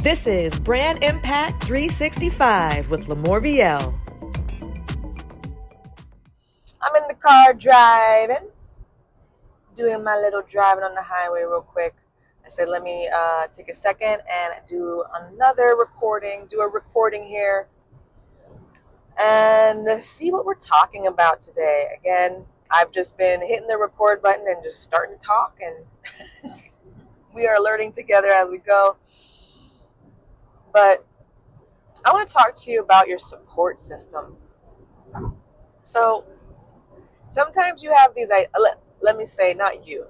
This is Brand Impact 365 with LaMorvielle. I'm in the car driving, doing my little driving on the highway real quick. I said, let me take a second and do another recording, do a recording here and see what we're talking about today. Again, I've just been hitting the record button and just starting to talk, and we are learning together as we go. But I want to talk to you about your support system. So sometimes you have these, let me say, not you.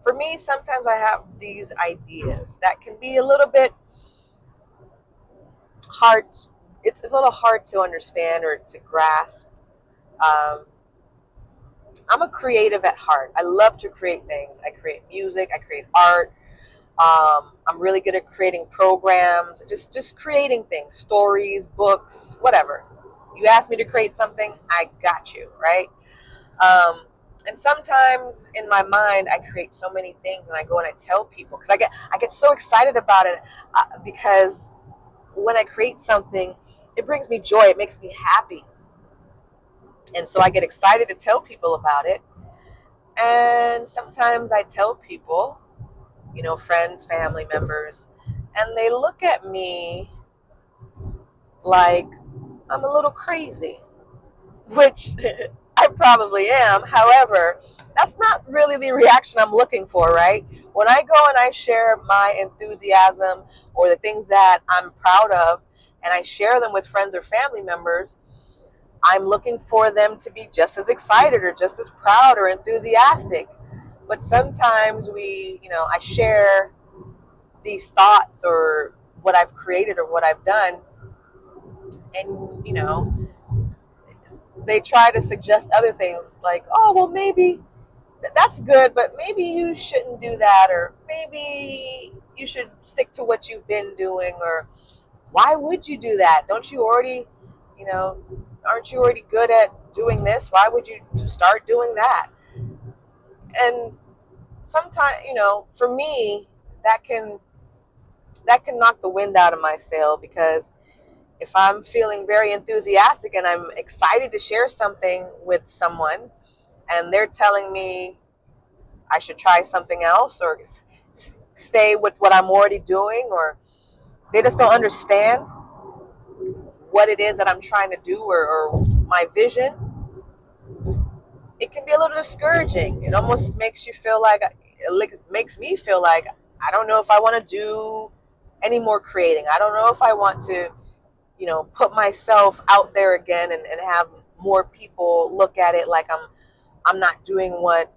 For me, sometimes I have these ideas that can be a little bit hard. It's a little hard to understand or to grasp. I'm a creative at heart. I love to create things. I create music. I create art. I'm really good at creating programs, just creating things, stories, books, whatever. You ask me to create something, I got you, right? And sometimes in my mind, I create so many things, and I go and I tell people because I get so excited about it because when I create something, it brings me joy. It makes me happy, and so I get excited to tell people about it. And sometimes I tell people, friends, family members, and they look at me like I'm a little crazy, which I probably am. However, that's not really the reaction I'm looking for, right? When I go and I share my enthusiasm or the things that I'm proud of, and I share them with friends or family members, I'm looking for them to be just as excited or just as proud or enthusiastic. But sometimes I share these thoughts or what I've created or what I've done, and they try to suggest other things like, oh, well, maybe that's good, but maybe you shouldn't do that, or maybe you should stick to what you've been doing, or why would you do that? Don't you already, aren't you already good at doing this? Why would you start doing that? And sometimes, for me, that can knock the wind out of my sail, because if I'm feeling very enthusiastic and I'm excited to share something with someone, and they're telling me I should try something else or stay with what I'm already doing, or they just don't understand what it is that I'm trying to do, or my vision, it can be a little discouraging. It almost makes you feel like, it makes me feel like I don't know if I want to do any more creating. I don't know if I want to, put myself out there again and have more people look at it like I'm not doing what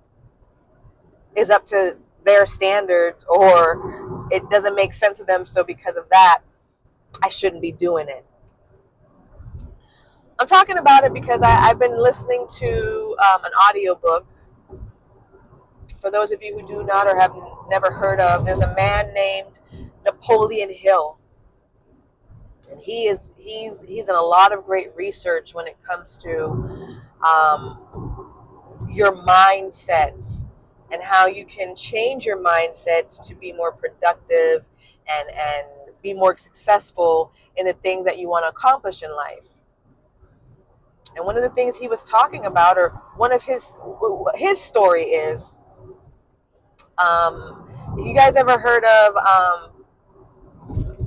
is up to their standards, or it doesn't make sense to them, so because of that I shouldn't be doing it. I'm talking about it because I've been listening to an audiobook. For those of you who do not or have never heard of, there's a man named Napoleon Hill, and he's in a lot of great research when it comes to your mindsets and how you can change your mindsets to be more productive and be more successful in the things that you want to accomplish in life. And one of the things he was talking about, or one of his story is, you guys ever heard of,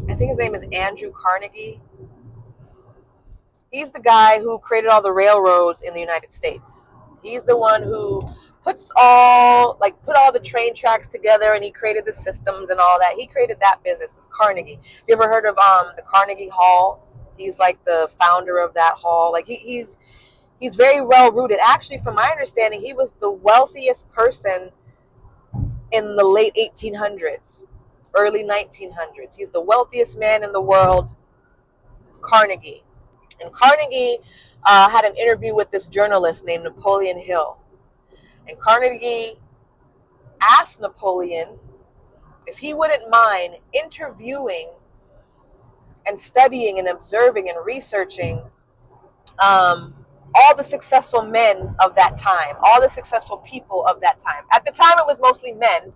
I think his name is Andrew Carnegie? He's the guy who created all the railroads in the United States. He's the one who put all the train tracks together, and he created the systems and all that. He created that business. It's Carnegie. Have you ever heard of the Carnegie Hall? He's like the founder of that hall. Like he's very well rooted. Actually, from my understanding, he was the wealthiest person in the late 1800s, early 1900s. He's the wealthiest man in the world, Carnegie. And Carnegie had an interview with this journalist named Napoleon Hill. And Carnegie asked Napoleon if he wouldn't mind interviewing and studying and observing and researching all the successful men of that time, all the successful people of that time. At the time, it was mostly men,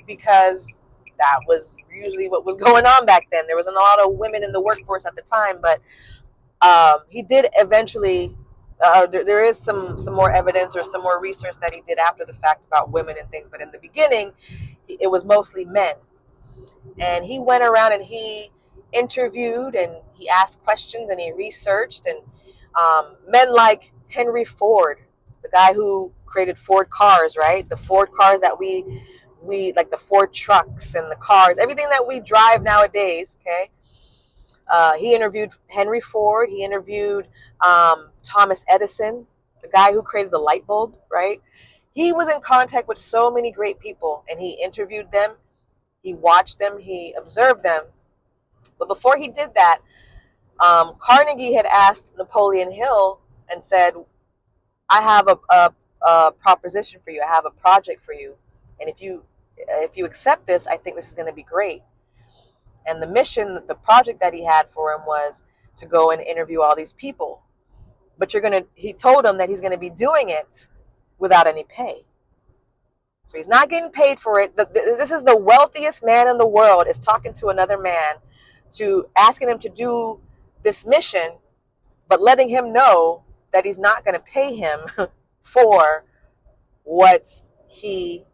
because that was usually what was going on back then. There wasn't a lot of women in the workforce at the time, but he did eventually. There is some more evidence or some more research that he did after the fact about women and things, but in the beginning, it was mostly men. And he went around and he interviewed and he asked questions and he researched, and men like Henry Ford, the guy who created Ford cars, right? The Ford cars that we like, the Ford trucks and the cars, everything that we drive nowadays. Okay, he interviewed Henry Ford. He interviewed Thomas Edison, the guy who created the light bulb, right? He was in contact with so many great people, and he interviewed them. He watched them. He observed them. But before he did that, Carnegie had asked Napoleon Hill and said, "I have a proposition for you. I have a project for you, and if you accept this, I think this is going to be great." And the mission, the project that he had for him was to go and interview all these people. But he told him that he's going to be doing it without any pay. So he's not getting paid for it. This is the wealthiest man in the world is talking to another man, asking him to do this mission, but letting him know that he's not going to pay him for what he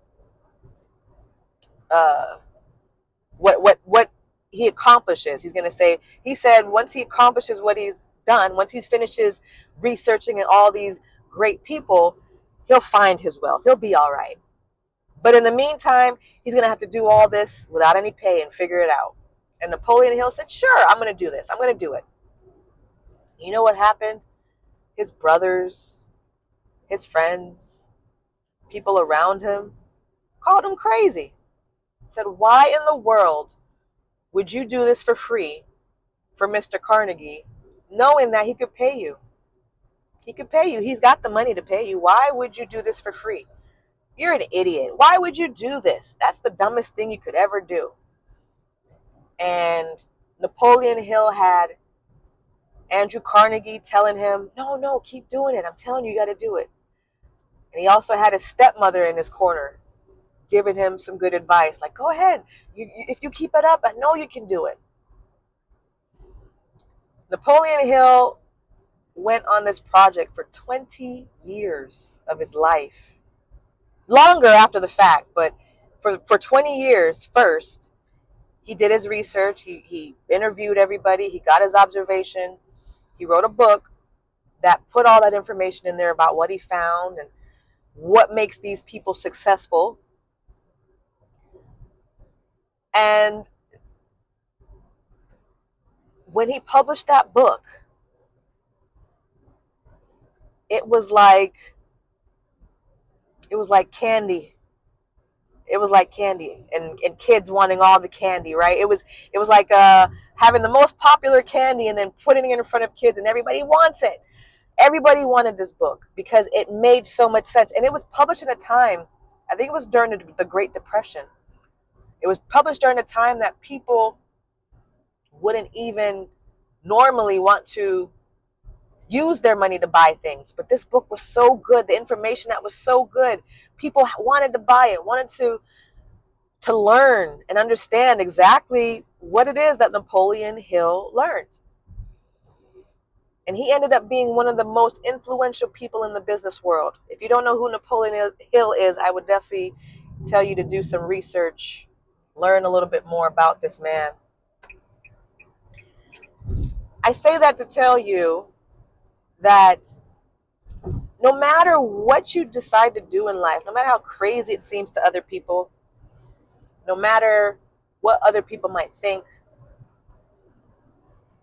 what he accomplishes. He's going to say, he said, once he accomplishes what he's done, once he finishes researching and all these great people, he'll find his wealth. He'll be all right. But in the meantime, he's going to have to do all this without any pay and figure it out. And Napoleon Hill said, sure, I'm going to do this. I'm going to do it. You know what happened? His brothers, his friends, people around him called him crazy. Said, why in the world would you do this for free for Mr. Carnegie, knowing that he could pay you? He could pay you. He's got the money to pay you. Why would you do this for free? You're an idiot. Why would you do this? That's the dumbest thing you could ever do. And Napoleon Hill had Andrew Carnegie telling him, no, keep doing it. I'm telling you, you got to do it. And he also had his stepmother in his corner giving him some good advice. Like, go ahead. If you keep it up, I know you can do it. Napoleon Hill went on this project for 20 years of his life. Longer after the fact, but for 20 years first, he did his research. He interviewed everybody. He got his observation. He wrote a book that put all that information in there about what he found and what makes these people successful. And when he published that book, it was like candy. It was like candy, and kids wanting all the candy, right? It was like having the most popular candy and then putting it in front of kids, and everybody wants it. Everybody wanted this book because it made so much sense. And it was published in a time, I think it was during the Great Depression. It was published during a time that people wouldn't even normally want to use their money to buy things. But this book was so good. The information that was so good. People wanted to buy it, wanted to learn and understand exactly what it is that Napoleon Hill learned. And he ended up being one of the most influential people in the business world. If you don't know who Napoleon Hill is, I would definitely tell you to do some research, learn a little bit more about this man. I say that to tell you that no matter what you decide to do in life, no matter how crazy it seems to other people, no matter what other people might think,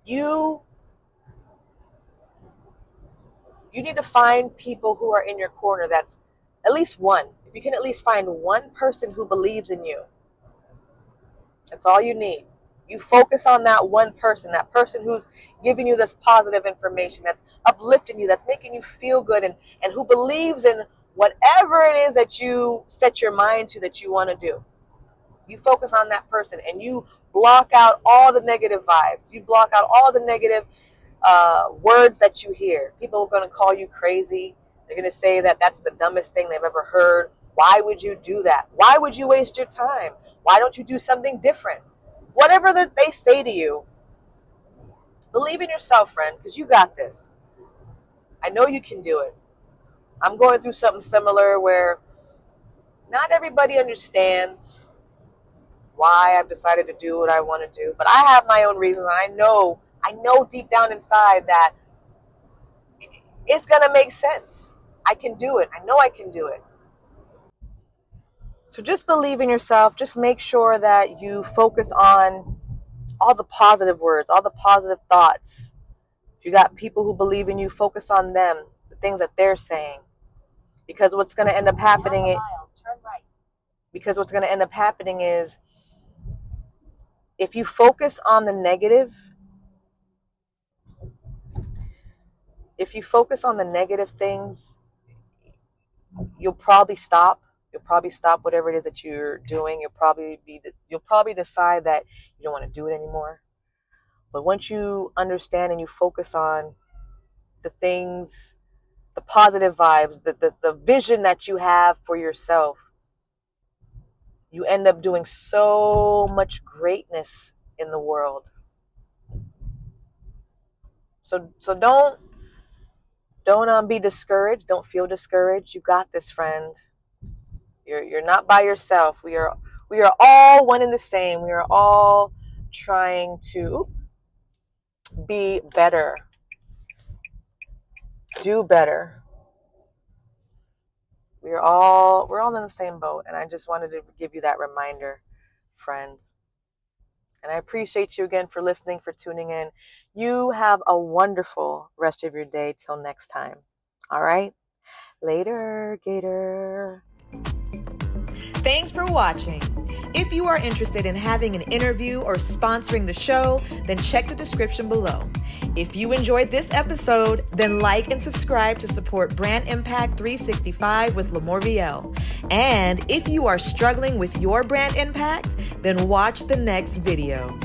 you need to find people who are in your corner. That's at least one. If you can at least find one person who believes in you, that's all you need. You focus on that one person, that person who's giving you this positive information, that's uplifting you, that's making you feel good, and who believes in whatever it is that you set your mind to that you want to do. You focus on that person and you block out all the negative vibes. You block out all the negative words that you hear. People are going to call you crazy. They're going to say that that's the dumbest thing they've ever heard. Why would you do that? Why would you waste your time? Why don't you do something different? Whatever that they say to you, believe in yourself, friend, because you got this. I know you can do it. I'm going through something similar where not everybody understands why I've decided to do what I want to do, but I have my own reasons. And I know deep down inside that it's going to make sense. I can do it. I know I can do it. So just believe in yourself. Just make sure that you focus on all the positive words, all the positive thoughts. If you got people who believe in you, focus on them, the things that they're saying. Because what's going to end up happening is if you focus on the negative, things, you'll probably stop. You'll probably stop whatever it is that you're doing. You'll probably decide that you don't want to do it anymore. But once you understand and you focus on the things, the positive vibes, the vision that you have for yourself, you end up doing so much greatness in the world. So don't be discouraged. Don't feel discouraged. You got this, friend. You're not by yourself. We are all one and the same. We are all trying to be better, do better. We're all in the same boat, and I just wanted to give you that reminder, friend. And I appreciate you again for listening, for tuning in. You have a wonderful rest of your day till next time. All right? Later, Gator. Thanks for watching. If you are interested in having an interview or sponsoring the show, then check the description below. If you enjoyed this episode, then like and subscribe to support Brand Impact 365 with LaMorvielle. And if you are struggling with your brand impact, then watch the next video.